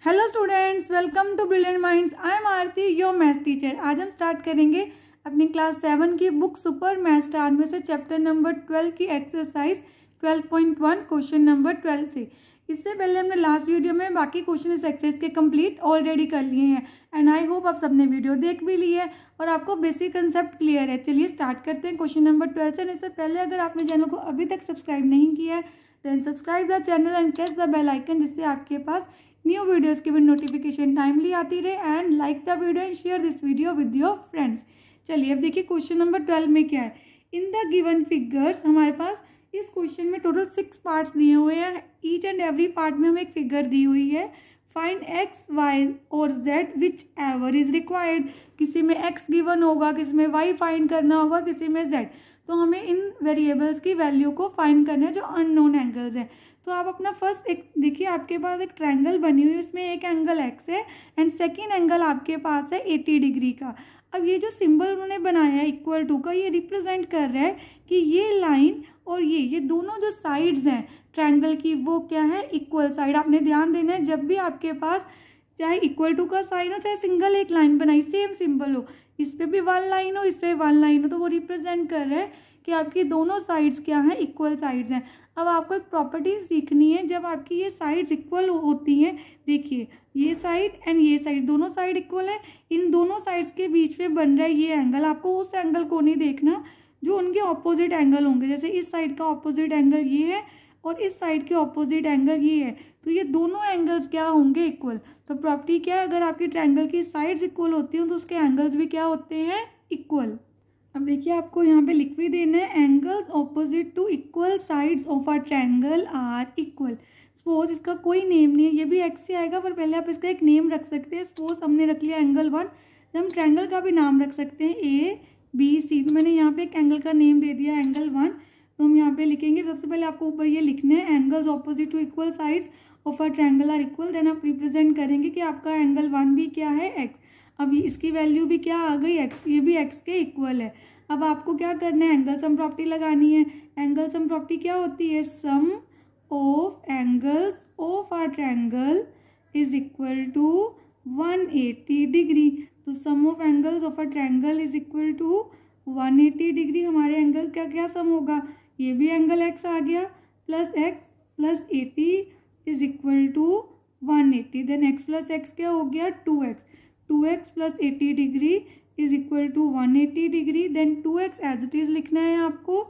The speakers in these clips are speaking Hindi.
Hello students, welcome to brilliant minds. I am Aarti, your math teacher. आज हम स्टार्ट करेंगे अपनी क्लास 7 की बुक सुपर मैथ स्टार में से चैप्टर नंबर 12 की एक्सरसाइज 12.1 क्वेश्चन नंबर 12 से। इससे पहले हमने लास्ट वीडियो में बाकी क्वेश्चन इस एक्सरसाइज के कंप्लीट ऑलरेडी कर लिए हैं एंड आई होप आप सबने वीडियो देख भी ली है और आपको बेसिक कंसेप्ट क्लियर है। चलिए स्टार्ट करते हैं क्वेश्चन नंबर 12 से। इससे पहले अगर आपने चैनल को अभी तक सब्सक्राइब नहीं किया है then subscribe the channel and press the bell icon, जिससे आपके पास न्यू वीडियोस की भी नोटिफिकेशन टाइमली आती रहे। And like the video and share this video with your friends. चलिए अब देखिए क्वेश्चन नंबर 12 में क्या है। इन द गिवन फिगर्स, हमारे पास इस क्वेश्चन में टोटल 6 पार्ट्स दिए हुए हैं। ईच एंड एवरी पार्ट में हमें एक फिगर दी हुई है। फाइंड एक्स वाई और Z which ever is required. किसी में एक्स गिवन होगा, किसी में वाई फाइंड करना होगा, किसी में जेड। तो हमें इन वेरिएबल्स की वैल्यू को फाइंड करना है जो अननोन एंगल्स हैं। तो आप अपना फर्स्ट एक देखिए, आपके पास एक ट्रायंगल बनी हुई है, उसमें एक एंगल एक्स है एंड सेकेंड एंगल आपके पास है 80 डिग्री का। अब ये जो सिंबल उन्होंने बनाया है इक्वल टू का, ये रिप्रेजेंट कर रहा है कि ये लाइन और ये दोनों जो साइड्स हैं ट्रायंगल की वो क्या है, इक्वल साइड। आपने ध्यान देना है जब भी आपके पास चाहे इक्वल टू का साइन हो चाहे सिंगल एक लाइन बनाई सेम सिंबल हो, इस पे भी 1 लाइन हो इस पे 1 लाइन हो, तो वो रिप्रेजेंट कर रहा है कि आपकी दोनों साइड्स क्या हैं, इक्वल साइड्स हैं। अब आपको एक प्रॉपर्टी सीखनी है, जब आपकी ये साइड्स इक्वल होती हैं, देखिए ये साइड एंड ये साइड दोनों साइड इक्वल है, इन दोनों साइड्स के बीच में बन रहा है ये एंगल। आपको उस एंगल को नहीं देखना जो उनके ऑपोजिट एंगल होंगे। जैसे इस साइड का ऑपोजिट एंगल ये है और इस साइड के ऑपोजिट एंगल ये है, तो ये दोनों एंगल्स क्या होंगे, इक्वल। तो प्रॉपर्टी क्या है, अगर आपकी ट्रायंगल की साइड्स इक्वल होती हैं तो उसके एंगल्स भी क्या होते हैं, इक्वल। अब देखिए आपको यहाँ पे लिख भी देना है, angles opposite to equal sides of a triangle are equal. Suppose इसका कोई नेम नहीं है, ये भी एक्स से आएगा पर पहले आप इसका एक नेम रख सकते हैं। सपोज हमने रख लिया एंगल 1, तो हम ट्रायंगल का भी नाम रख सकते हैं ए बी सी। तो मैंने यहाँ पे एक एंगल का नेम दे दिया एंगल 1। तो हम यहाँ पे लिखेंगे, सबसे पहले आपको ऊपर ये लिखना है, angles opposite to equal sides of a triangle are equal. Then आप रिप्रेजेंट करेंगे कि आपका एंगल 1 भी क्या है, एक्स। अब इसकी वैल्यू भी क्या आ गई, एक्स, ये भी एक्स के इक्वल है। अब आपको क्या करना है, एंगल सम प्रॉपर्टी लगानी है। एंगल सम प्रॉपर्टी क्या होती है, sum of angles of a triangle is equal to 180 degree. तो sum of angles of a triangle is equal to 180 degree. हमारे एंगल का क्या सम होगा, ये भी एंगल एक्स आ गया plus x plus 80 is equal to 180। Then x plus x क्या हो गया, 2x। 2x plus 80 degree is equal to 180 degree. Then 2x as it is लिखना है आपको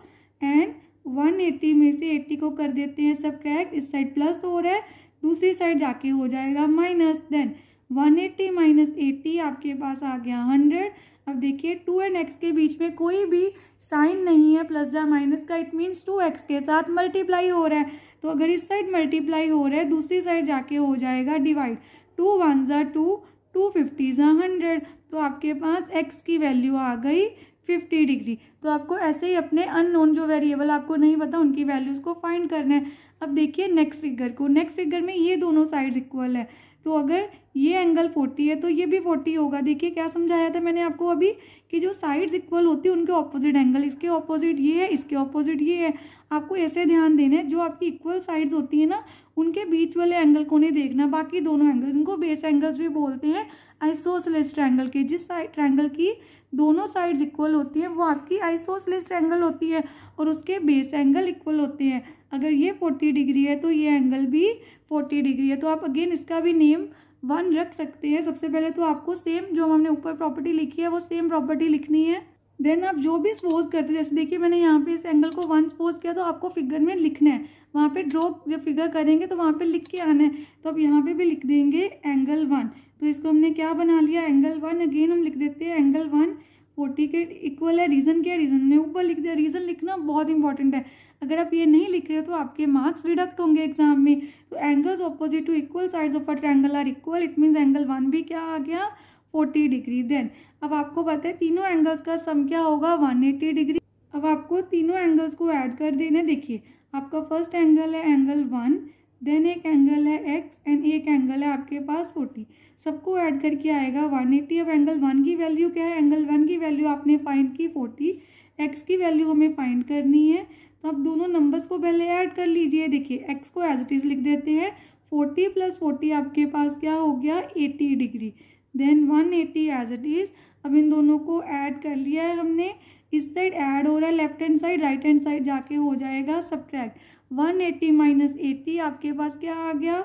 एंड 180 में से 80 को कर देते हैं सब्ट्रैक्ट। इस साइड प्लस हो रहा है, दूसरी साइड जाके हो जाएगा माइनस। देन 180 माइनस 80 आपके पास आ गया 100। अब देखिए 2 एंड x के बीच में कोई भी साइन नहीं है प्लस या माइनस का, इट मीन्स 2x के साथ मल्टीप्लाई हो रहा है। तो अगर इस साइड मल्टीप्लाई हो रहा है दूसरी साइड जाके हो जाएगा डिवाइड। 2 1 ज़ा 2, 2 50 ज़ा 100। तो आपके पास x की वैल्यू आ गई 50 डिग्री। तो आपको ऐसे ही अपने अननोन जो वेरिएबल आपको नहीं पता उनकी वैल्यूज़ को फाइंड करना है। अब देखिए नेक्स्ट फिगर को, नेक्स्ट फिगर में ये दोनों साइड्स इक्वल है, तो अगर ये एंगल 40 है तो ये भी 40 होगा। देखिए क्या समझाया था मैंने आपको अभी कि जो साइड्स इक्वल होती है उनके ऑपोजिट एंगल, इसके ऑपोजिट ये है, इसके ऑपोजिट ये है। आपको ऐसे ध्यान देना है, जो आपकी इक्वल साइड्स होती है ना उनके बीच वाले एंगल को नहीं देखना, बाकी दोनों एंगल्स, इनको बेस एंगल्स भी बोलते हैं आइसोसेलेस ट्रायंगल के। जिस ट्रायंगल की दोनों साइड्स इक्वल होती हैं वो आपकी आइसोसेलेस ट्रायंगल होती है और उसके बेस एंगल इक्वल होते हैं। अगर ये 40 डिग्री है तो ये एंगल भी 40 डिग्री है। तो आप अगेन इसका भी नेम 1 रख सकते हैं। सबसे पहले तो आपको सेम जो हमने ऊपर प्रॉपर्टी लिखी है वो सेम प्रॉपर्टी लिखनी है। देन आप जो भी सपोज करते हैं, जैसे देखिए मैंने यहाँ पे इस एंगल को 1 सपोज किया, तो आपको फिगर में लिखना है, वहाँ पे ड्रॉप जब फिगर करेंगे तो वहाँ पे लिख के आना है। तो अब यहाँ पे भी लिख देंगे एंगल 1। तो इसको हमने क्या बना लिया, एंगल 1। अगेन हम लिख देते हैं एंगल 1 40 के इक्वल है। रीज़न क्या है, रीज़न ने ऊपर लिख दिया। रीज़न लिखना बहुत इंपॉर्टेंट है, अगर आप ये नहीं लिख रहे हो तो आपके मार्क्स रिडक्ट होंगे एग्जाम में। तो angles opposite to equal sides of a triangle are equal, it means angle 1 भी क्या आ गया, 40 डिग्री। देन अब आपको पता है तीनों एंगल्स का सम क्या होगा, 180 डिग्री। अब आपको तीनों एंगल्स को ऐड कर देना। देखिए आपका फर्स्ट एंगल है एंगल 1, देन एक एंगल है x एंड एक एंगल है आपके पास 40। सबको ऐड करके आएगा 180। अब एंगल 1 की वैल्यू क्या है, एंगल 1 की वैल्यू आपने फाइंड की 40, x की वैल्यू हमें फाइंड करनी है। तो आप दोनों नंबर्स को पहले ऐड कर लीजिए। देखिए x को एज इट इज़ लिख देते हैं 40 + 40 आपके पास क्या हो गया 80 degree, then 180 as it is. अब इन दोनों को ऐड कर लिया है हमने, इस साइड ऐड हो रहा है left hand side, right hand side जाके हो जाएगा सब्ट्रैक्ट। 180 - 80 आपके पास क्या आ गया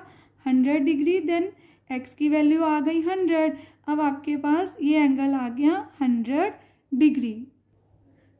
100 डिग्री, देन x की वैल्यू आ गई 100। अब आपके पास ये एंगल आ गया 100 डिग्री।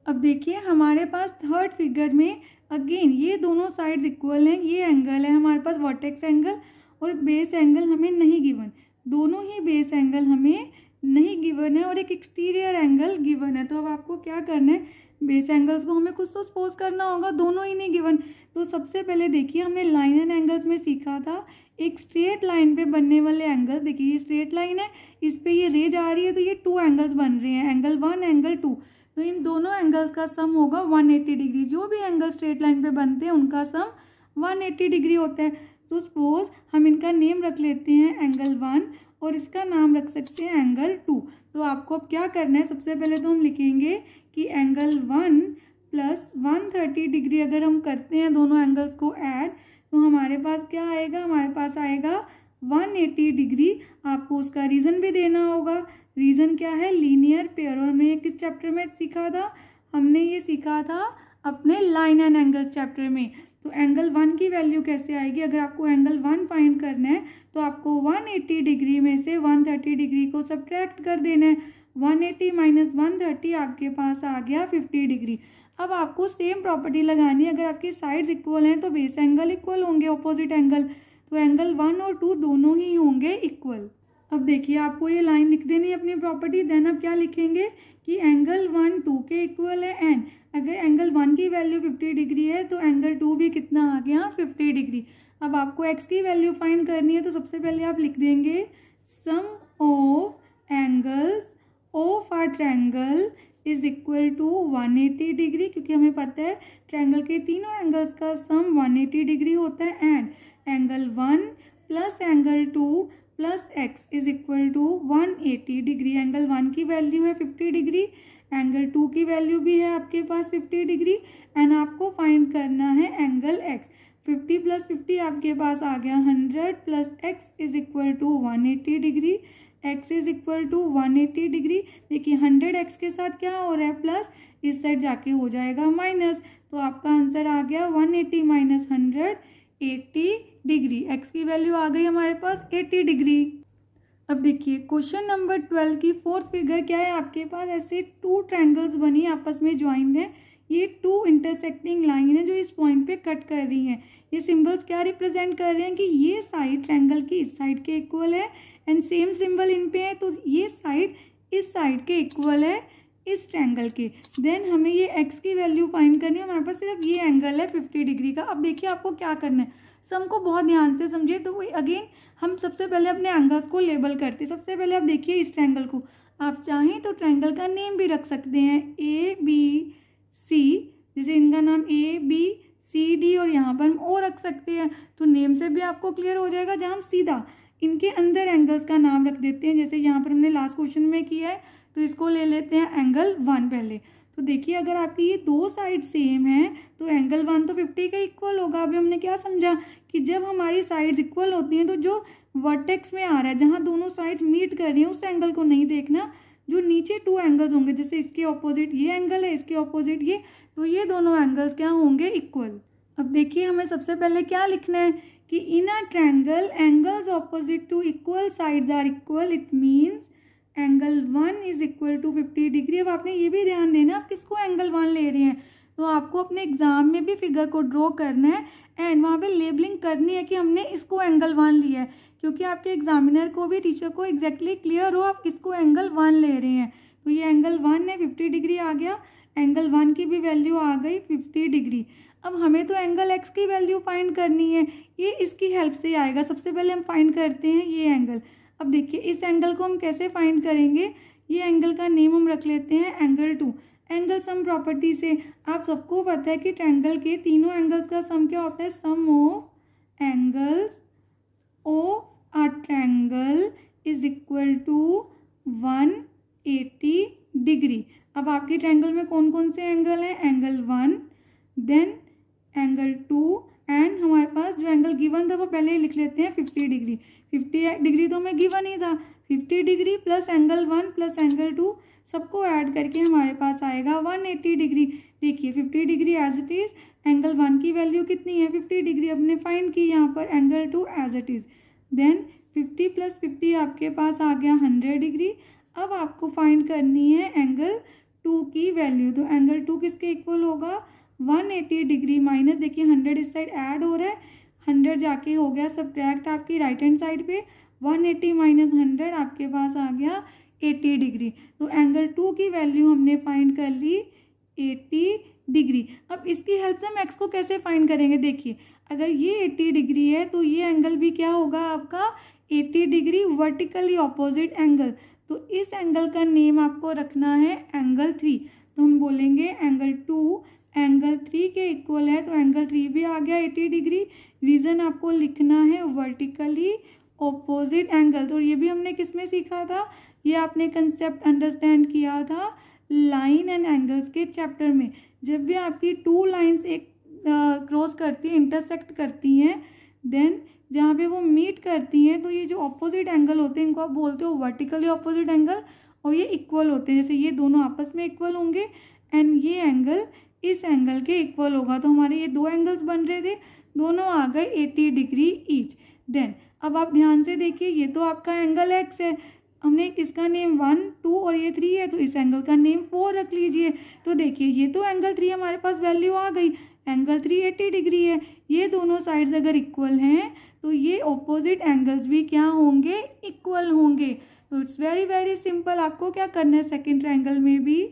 अब देखिए हमारे पास थर्ड फिगर में अगेन ये दोनों साइड्स इक्वल हैं, ये एंगल है हमारे पास वर्टेक्स एंगल और बेस एंगल हमें नहीं गिवन, दोनों ही बेस एंगल हमें नहीं गिवन है और एक एक्सटीरियर एंगल गिवन है। तो अब आपको क्या करना है, बेस एंगल्स को हमें कुछ तो सपोज करना होगा, दोनों ही नहीं गिवन। तो सबसे पहले देखिए हमने लाइन एंड एंगल्स में सीखा था एक स्ट्रेट लाइन पे बनने वाले एंगल, देखिए ये स्ट्रेट लाइन है, इस पे ये रे जा रही है तो ये 2 एंगल्स बन रहे हैं, एंगल 1 एंगल 2। तो इन दोनों एंगल्स का सम होगा 180 डिग्री। जो भी एंगल स्ट्रेट लाइन पे बनते हैं उनका सम 180 डिग्री होता है। तो सपोज हम इनका नेम रख लेते हैं एंगल 1 और इसका नाम रख सकते हैं एंगल 2। तो आपको अब क्या करना है, सबसे पहले तो हम लिखेंगे कि एंगल 1 + 130 डिग्री अगर हम करते हैं दोनों एंगल्स को ऐड तो हमारे पास क्या आएगा, हमारे पास आएगा 180 डिग्री। आपको उसका रीज़न भी देना होगा, रीज़न क्या है लीनियर पेयर। और हमने किस चैप्टर में सीखा था, हमने ये सीखा था अपने लाइन एंड एंगल्स चैप्टर में। तो एंगल 1 की वैल्यू कैसे आएगी, अगर आपको एंगल 1 फाइंड करना है तो आपको 180 डिग्री में से 130 डिग्री को सब्ट्रैक्ट कर देना है। 180 - 130 आपके पास आ गया 50 डिग्री। अब आपको सेम प्रॉपर्टी लगानी है, अगर आपकी साइड्स इक्वल हैं तो बेस एंगल इक्वल होंगे, ऑपोजिट एंगल, तो एंगल 1 और 2 दोनों ही होंगे इक्वल। अब देखिए आपको ये लाइन लिख देनी है अपनी प्रॉपर्टी, देन अब क्या लिखेंगे कि एंगल 1 2 के इक्वल है एंड अगर एंगल 1 की वैल्यू 50 डिग्री है तो एंगल 2 भी कितना आ गया 50 डिग्री। अब आपको x की वैल्यू फाइंड करनी है तो सबसे पहले आप लिख देंगे sum of angles of a triangle is equal to 180 degree, क्योंकि हमें पता है ट्रायंगल के तीनों एंगल्स का सम 180 डिग्री होता है। And angle 1 + angle 2 + x is equal to 180 degree. Angle 1 की वैल्यू है 50 डिग्री, एंगल 2 की वैल्यू भी है आपके पास 50 डिग्री एंड आपको फाइंड करना है एंगल x। 50 + 50 आपके पास आ गया 100 + x is equal to 180 degree, x is equal to 180 degree. देखिए 100x के साथ क्या हो रहा है प्लस, इस साइड जाके हो जाएगा माइनस, तो आपका आंसर आ गया 180 - 100 80 डिग्री। x की वैल्यू आ गई हमारे पास 80 डिग्री। अब देखिए क्वेश्चन नंबर 12 की फोर्थ फिगर क्या है, आपके पास ऐसे 2 ट्रायंगल्स बनी आपस में ज्वाइंट है, ये 2 इंटरसेक्टिंग लाइन है जो इस पॉइंट पे कट कर रही हैं। ये सिंबल्स क्या रिप्रेजेंट कर रहे हैं कि ये साइड ट्रायंगल की इस साइड के इक्वल है एंड सेम सिंबल इन पे है, तो ये साइड इस साइड के इक्वल है इस ट्रायंगल के। देन हमें ये x की वैल्यू फाइंड करनी है, हमारे पास सिर्फ ये एंगल है 50 डिग्री का। अब देखिए आपको क्या करना है, सम को बहुत ध्यान से समझिए। तो वही अगेन हम सबसे पहले अपने एंगल्स को लेबल करते हैं। सबसे पहले आप देखिए इस ट्रायंगल को, आप चाहें तो ट्रायंगल का नेम भी रख सकते हैं ABC, जैसे इनका नाम ABCD और यहाँ पर हम O रख सकते हैं, तो नेम से भी आपको क्लियर हो जाएगा। जहाँ हम सीधा इनके अंदर एंगल्स का नाम रख देते हैं, जैसे यहाँ पर हमने लास्ट क्वेश्चन में किया है, तो इसको ले लेते हैं एंगल 1 पहले। तो देखिए अगर आपकी ये 2 साइड सेम है तो एंगल 1 तो 50 का इक्वल होगा। अभी हमने क्या समझा कि जब हमारी साइड्स इक्वल होती हैं तो जो वर्टेक्स में आ रहा है, जहाँ दोनों साइड्स मीट कर रही हैं, उस एंगल को नहीं देखना, जो नीचे 2 एंगल्स होंगे, जैसे इसके ऑपोजिट ये एंगल है, इसके ऑपोजिट ये, तो ये दोनों एंगल्स क्या होंगे इक्वल। अब देखिए हमें सबसे पहले क्या लिखना है कि in a triangle angles opposite to equal sides are equal, it means angle 1 is equal to 50 degree. अब आपने ये भी ध्यान देना आप किसको एंगल 1 ले रहे हैं, तो आपको अपने एग्जाम में भी फिगर को ड्रॉ करना है एंड वहाँ पे लेबलिंग करनी है कि हमने इसको एंगल 1 लिया है, क्योंकि आपके एग्जामिनर को भी टीचर को एग्जैक्टली क्लियर हो आप किसको एंगल 1 ले रहे हैं। तो ये एंगल 1 है, 50 डिग्री आ गया, एंगल 1 की भी वैल्यू आ गई 50 डिग्री। अब हमें तो एंगल x की वैल्यू फाइंड करनी है, ये इसकी हेल्प से आएगा। सबसे पहले हम फाइंड करते हैं ये एंगल। अब देखिए इस एंगल को हम कैसे फाइंड करेंगे, ये एंगल का नेम हम रख लेते हैं एंगल 2। एंगल सम प्रॉपर्टी से आप सबको पता है कि ट्रायंगल के तीनों एंगल्स का सम क्या होता है, sum of angles of a triangle is equal to 180 degree. अब आपके ट्रायंगल में कौन कौन से एंगल हैं, एंगल 1, देन एंगल 2 एंड हमारे पास जो एंगल गिवन था वो पहले ही लिख लेते हैं 50 डिग्री। 50 डिग्री तो हमें गिवन ही था। 50 degree plus angle 1 plus angle 2 सबको ऐड करके हमारे पास आएगा 180 डिग्री। देखिए 50 degree as it is, angle 1 की वैल्यू कितनी है 50 डिग्री, अपने फाइंड की यहाँ पर, angle 2 as it is. Then 50 plus 50 आपके पास आ गया 100 डिग्री। अब आपको फाइंड करनी है एंगल 2 की वैल्यू। तो एंगल 2 किसके इक्वल होगा 180 डिग्री माइनस, देखिए 100 इस साइड ऐड हो रहा है, 100 जाके हो गया सब्ट्रैक्ट आपकी राइट हैंड साइड पे, 180 माइनस 100 आपके पास आ गया 80 डिग्री। तो एंगल 2 की वैल्यू हमने फाइंड कर ली 80 डिग्री। अब इसकी हेल्प से हम एक्स को कैसे फाइंड करेंगे, देखिए अगर ये 80 डिग्री है तो ये एंगल भी क्या होगा आपका 80 डिग्री वर्टिकली ऑपोजिट एंगल। तो इस एंगल का नेम आपको रखना है एंगल 3। तो हम बोलेंगे एंगल 2 एंगल 3 के इक्वल है, तो एंगल 3 भी आ गया 80 डिग्री। रीज़न आपको लिखना है वर्टिकली ऑपोजिट एंगल। तो ये भी हमने किस में सीखा था, ये आपने कंसेप्ट अंडरस्टैंड किया था लाइन एंड एंगल्स के चैप्टर में। जब भी आपकी 2 लाइन्स एक क्रॉस करती हैं, इंटरसेक्ट करती हैं, देन जहाँ पे वो मीट करती हैं, तो ये जो ऑपोजिट एंगल होते हैं इनको आप बोलते हो वर्टिकली ऑपोजिट एंगल, और ये इक्वल होते हैं। जैसे ये दोनों आपस में इक्वल होंगे एंड ये एंगल इस एंगल के इक्वल होगा। तो हमारे ये 2 एंगल्स बन रहे थे, दोनों आ गए 80 डिग्री ईच। देन अब आप ध्यान से देखिए, ये तो आपका एंगल एक्स है, हमने किसका नेम 1 2 और ये 3 है, तो इस एंगल का नेम 4 रख लीजिए। तो देखिए ये तो एंगल 3 हमारे पास वैल्यू आ गई, एंगल 3 80 डिग्री है। ये दोनों साइड्स अगर इक्वल हैं तो ये ऑपोजिट एंगल्स भी क्या होंगे, इक्वल होंगे। तो इट्स वेरी वेरी सिंपल। आपको क्या करना है सेकेंड ट्रायंगल में भी,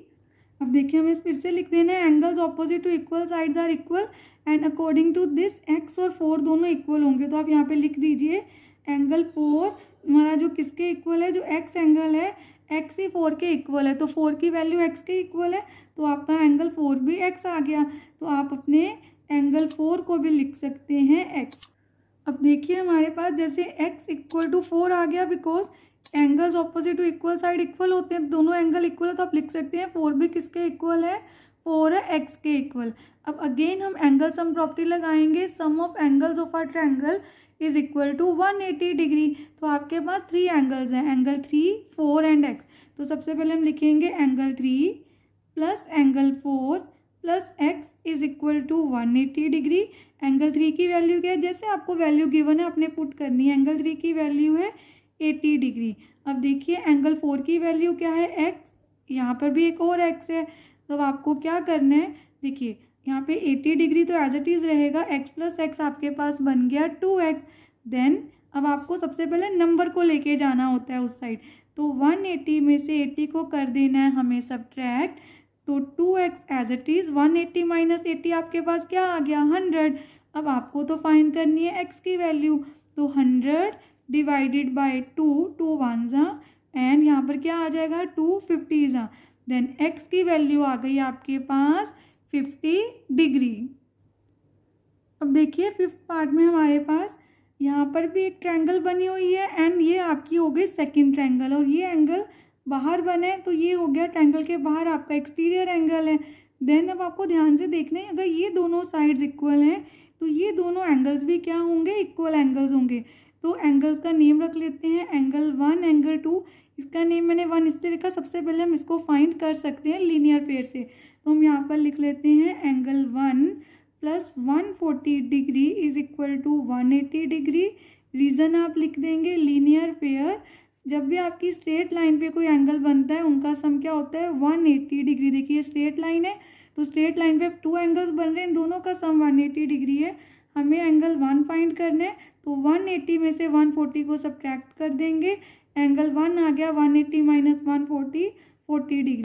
अब देखिए हमें फिर से लिख देना है angles opposite to equal sides are equal and according to this x और 4 दोनों इक्वल होंगे। तो आप यहाँ पे लिख दीजिए एंगल 4 हमारा जो किसके इक्वल है, जो एक्स एंगल है एक्स ही 4 के इक्वल है। तो 4 की वैल्यू एक्स के इक्वल है, तो आपका एंगल 4 भी एक्स आ गया। तो आप अपने एंगल 4 को भी लिख सकते हैं एक्स। अब देखिए हमारे पास जैसे x इक्वल टू 4 आ गया, because angles opposite to equal side equal होते हैं, दोनों एंगल इक्वल है, तो आप लिख सकते हैं 4 भी किसके इक्वल है, 4 है x के इक्वल। अब अगेन हम एंगल सम प्रॉपर्टी लगाएंगे, sum of angles of a triangle is equal to 180 degree. तो आपके पास 3 एंगल्स हैं, एंगल 3 4 एंड x। तो सबसे पहले हम लिखेंगे angle 3 plus angle 4 plus x is equal to 180 degree. Angle 3 की वैल्यू क्या है, जैसे आपको वैल्यू गिवन है आपने पुट करनी है। एंगल 3 की वैल्यू है 80 डिग्री। अब देखिए एंगल 4 की वैल्यू क्या है, x, यहाँ पर भी एक और x है। तो आपको क्या करना है, देखिए यहाँ पे 80 डिग्री तो एज इट इज़ रहेगा, x प्लस एक्स आपके पास बन गया 2x। देन अब आपको सबसे पहले नंबर को लेके जाना होता है उस साइड। तो 180 में से 80 को कर देना है हमें सब्ट्रैक्ट, तो 2x as it is, 180 minus 80 आपके पास क्या आ गया 100। अब आपको तो फाइंड करनी है x की वैल्यू, तो 100 डिवाइडेड बाई 2, 2 1 एंड यहाँ पर क्या आ जाएगा 2 50। देन x की वैल्यू आ गई आपके पास 50 डिग्री। अब देखिए 5th पार्ट में हमारे पास यहाँ पर भी एक ट्रायंगल बनी हुई है एंड ये आपकी हो गई सेकंड ट्रायंगल, और ये एंगल बाहर बने तो ये हो गया ट्रायंगल के बाहर आपका एक्सटीरियर एंगल है। देन अब आपको ध्यान से देखना है, अगर ये दोनों साइड्स इक्वल हैं तो ये दोनों एंगल्स भी क्या होंगे, इक्वल एंगल्स होंगे। तो एंगल्स का नेम रख लेते हैं, एंगल 1 एंगल 2। इसका नेम मैंने 1 इसलिए रखा, सबसे पहले हम इसको फाइंड कर सकते हैं लीनियर पेयर से। तो हम यहाँ पर लिख लेते हैं angle 1 plus 140 degree is equal to 180 degree. Reason आप लिख देंगे लीनियर पेयर, जब भी आपकी स्ट्रेट लाइन पे कोई एंगल बनता है उनका सम क्या होता है 180 डिग्री। देखिए स्ट्रेट लाइन है तो स्ट्रेट लाइन पे 2 एंगल्स बन रहे हैं, दोनों का सम 180 डिग्री है। हमें एंगल 1 फाइंड करना है, तो 180 में से 140 को सब्ट्रैक्ट कर देंगे, एंगल 1 आ गया 180 माइनस 140 40 डिग्री।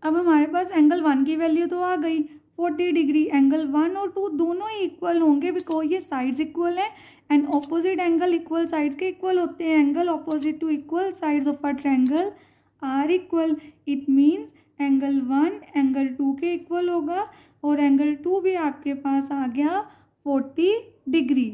अब हमारे पास एंगल 1 की वैल्यू तो आ गई 40 डिग्री। एंगल 1 और 2 दोनों ही इक्वल होंगे बिकॉज ये साइड्स इक्वल हैं and opposite angle equal sides के इक्वल होते हैं। Angle opposite to equal sides of a triangle are equal. It means angle 1 angle 2 के इक्वल होगा और एंगल 2 भी आपके पास आ गया 40 डिग्री।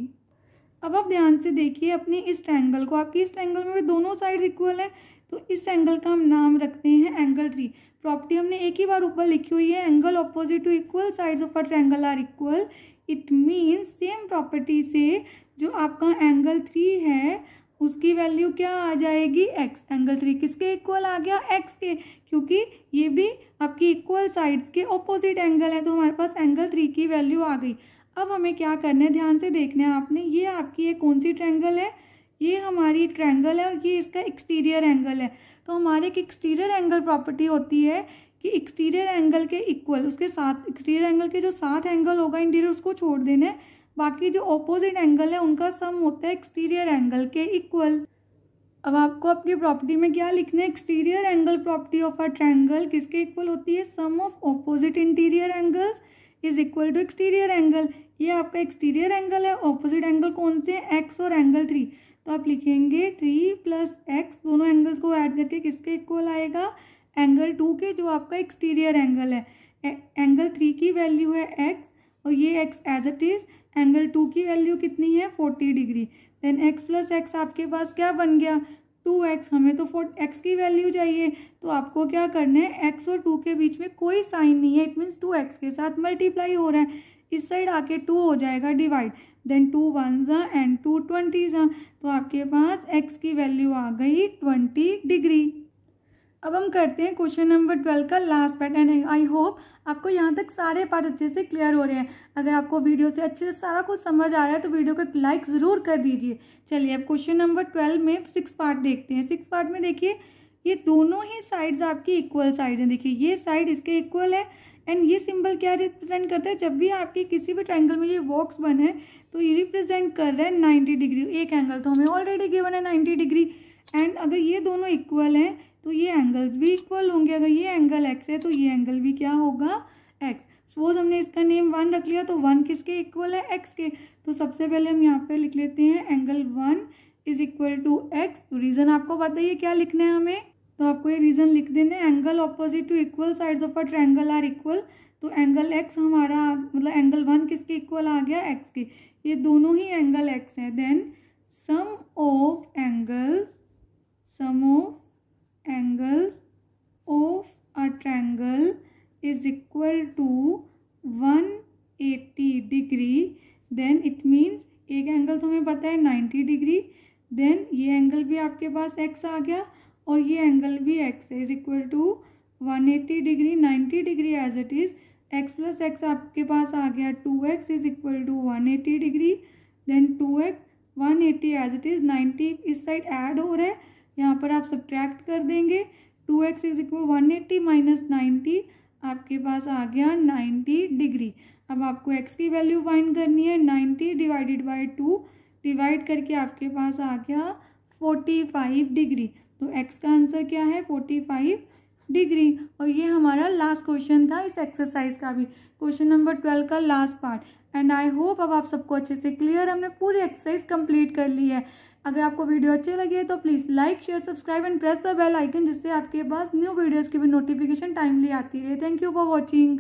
अब आप ध्यान से देखिए अपनी इस ट्रायंगल को, आपकी इस ट्रायंगल में भी दोनों साइड्स इक्वल हैं, तो इस एंगल का हम नाम रखते हैं एंगल 3। प्रॉपर्टी हमने एक ही बार ऊपर लिखी हुई है, angle opposite to equal sides of a triangle are equal. It means same property से जो आपका एंगल 3 है उसकी वैल्यू क्या आ जाएगी x। एंगल 3 किसके इक्वल आ गया, x के, क्योंकि ये भी आपकी इक्वल साइड्स के ऑपोजिट एंगल है, तो हमारे पास एंगल 3 की वैल्यू आ गई। अब हमें क्या करना है, ध्यान से देखना है आपने, ये आपकी एक कौन सी ट्रायंगल है, ये हमारी एक ट्रायंगल है और ये इसका एक्सटीरियर एंगल है। तो हमारे एक एक्सटीरियर एंगल प्रॉपर्टी होती है कि एक्सटीरियर एंगल के इक्वल, उसके साथ एक्सटीरियर एंगल के जो साथ एंगल होगा इंटीरियर उसको छोड़ देना है, बाकी जो ऑपोजिट एंगल है उनका सम होता है एक्सटीरियर एंगल के इक्वल। अब आपको अपनी प्रॉपर्टी में क्या लिखना है, exterior angle property of a triangle किसके इक्वल होती है, sum of opposite interior angles is equal to exterior angle. ये आपका एक्सटीरियर एंगल है, ऑपोजिट एंगल कौन से, एक्स और एंगल 3। तो आप लिखेंगे 3 + x, दोनों एंगल्स को ऐड करके किसके इक्वल आएगा, एंगल 2 के, जो आपका एक्सटीरियर एंगल है। एंगल 3 की वैल्यू है x और ये x as it is, angle 2 की वैल्यू कितनी है 40 डिग्री। देन x + x आपके पास क्या बन गया 2x, हमें तो x की वैल्यू चाहिए, तो आपको क्या करना है, x और 2 के बीच में कोई साइन नहीं है, इट मीन्स 2x के साथ मल्टीप्लाई हो रहा है, इस साइड आके 2 हो जाएगा divide, then 2 1s and 2 20s, तो आपके पास x की वैल्यू आ गई 20 डिग्री। अब हम करते हैं क्वेश्चन नंबर 12 का last part, and I hope आपको यहाँ तक सारे पार्ट अच्छे से क्लियर हो रहे हैं। अगर आपको वीडियो से अच्छे से सारा कुछ समझ आ रहा है तो वीडियो को लाइक ज़रूर कर दीजिए। चलिए अब क्वेश्चन नंबर 12 में 6 पार्ट देखते हैं। 6 पार्ट में देखिए ये दोनों ही साइड्स आपकी इक्वल साइड्स हैं। देखिए ये साइड इसके इक्वल है, एंड ये सिंबल क्या रिप्रेजेंट करता है, जब भी आपके किसी भी ट्रायंगल में ये बॉक्स बने हैं तो ये रिप्रेजेंट कर रहा है 90 डिग्री। एक एंगल तो हमें ऑलरेडी गिवन है 90 डिग्री, एंड अगर ये दोनों इक्वल हैं तो ये एंगल्स भी इक्वल होंगे। अगर ये एंगल x है तो ये एंगल भी क्या होगा, x। सपोज हमने इसका नेम 1 रख लिया, तो 1 किसके इक्वल है, x के। तो सबसे पहले हम यहाँ पे लिख लेते हैं angle 1 is equal to x। तो रीज़न आपको बताइए क्या लिखना है हमें, तो आपको ये रीज़न लिख देना है, angle opposite to equal sides of a triangle are equal. तो एंगल x हमारा मतलब एंगल 1 किसके इक्वल आ गया, x के, ये दोनों ही एंगल x है। Then sum of angles of a triangle is equal to 180 degree. Then it means एक एंगल तो हमें पता है 90 डिग्री, देन ये एंगल भी आपके पास x आ गया और ये एंगल भी x है, is equal to 180 degree. 90 degree as it is, x + x आपके पास आ गया 2x is equal to 180 degree. Then 2x 180 as it is, 90 इस साइड ऐड हो रहा है, यहाँ पर आप सब्ट्रैक्ट कर देंगे, 2x इज इक्वल 180 - 90 आपके पास आ गया 90 डिग्री। अब आपको x की वैल्यू फाइंड करनी है, 90 डिवाइडेड बाई 2 डिवाइड करके आपके पास आ गया 45 डिग्री। तो x का आंसर क्या है 45 डिग्री। और ये हमारा लास्ट क्वेश्चन था इस एक्सरसाइज का भी, क्वेश्चन नंबर 12 का last part. And I hope अब आप सबको अच्छे से क्लियर, हमने पूरी एक्सरसाइज कंप्लीट कर ली है। अगर आपको वीडियो अच्छी लगी तो please like share subscribe and press the bell icon, जिससे आपके पास न्यू वीडियोज़ की भी नोटिफिकेशन टाइमली आती रहे। Thank you for watching.